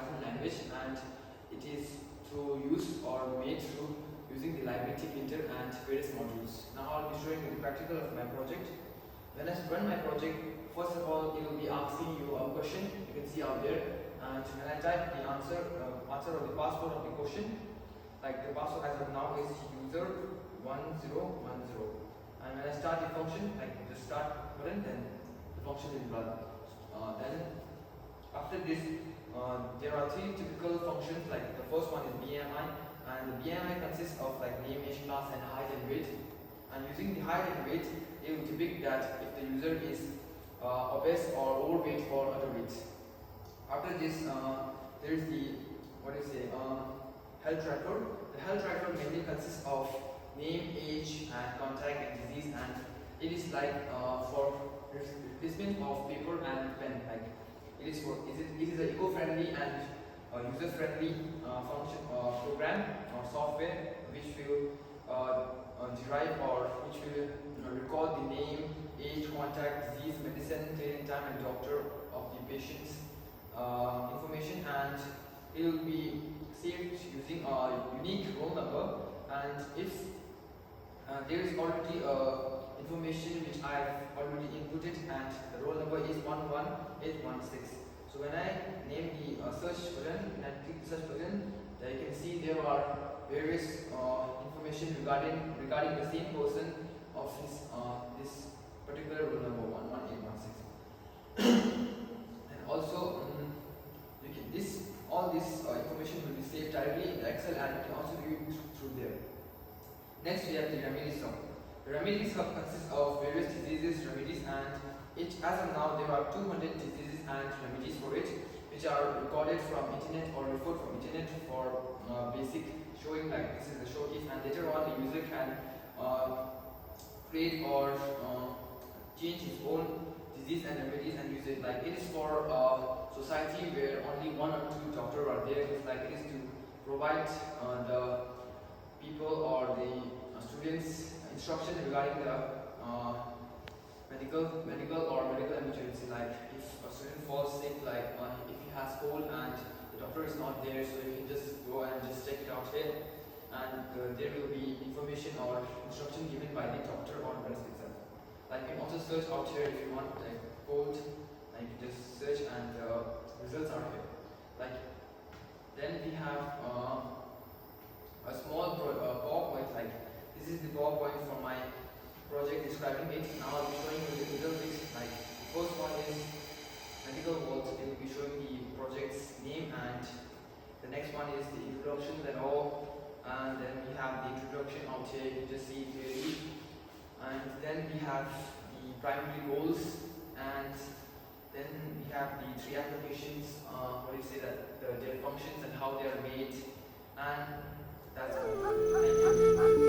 Python language, and it is to use or made through using the library linter and various modules. Now I'll be showing you the practical of my project. When I run my project, first of all it will be asking you a question, you can see out there, and when I type the answer or the password of the question, like the password as of now is user1010, and when I start the function, like the start button, then the function will run. Then after this, there are three typical functions. Like the first one is BMI, and the BMI consists of like name, age, class, and height and weight. And using the height and weight, it will depict that if the user is obese or overweight or underweight. After this, there is the health record. The health record mainly consists of name, age, and contact and disease, and it is like for replacement of paper and pen. Like it is an eco-friendly and user-friendly function program or software which will derive or which will record the name, age, contact, disease, medicine, training time, and doctor of the patient's information, and it will be saved using a unique roll number. And if there is already information which I have already inputted, and the roll number is 11816. So when I name the search button and I click the search button, you can see there are various information regarding the same person of this particular roll number 11816. And also all this information will be saved directly in Excel, and you can also view it through there. Next we have the remedies hub. The remedies hub consists of various diseases, remedies, and as of now there are 200 diseases and remedies for it, which are recorded from internet or referred from internet for basic showing, like this is the showcase, and later on the user can create or change his own disease and remedies and use it. Like it is for society where only one or two doctors are there. It's like it is to provide the people or the students instruction regarding the medical emergency. Like if a student falls sick, like if he has cold and the doctor is not there, so you can just go and just check it out here, and there will be information or instruction given by the doctor or nurse itself. Like you can also search out here if you want like code, like you just search and results are here. Like then we have a small PowerPoint. Like this is the PowerPoint for my project describing it. Now I'll be showing you the little bit. Like the first one is medical vault. It will be showing the project's name, and the next one is the introduction and all, and then we have the introduction out here. You can just see it clearly. And then we have the primary goals, and then we have the three applications, their functions and how they are made, and that's all. Thank you.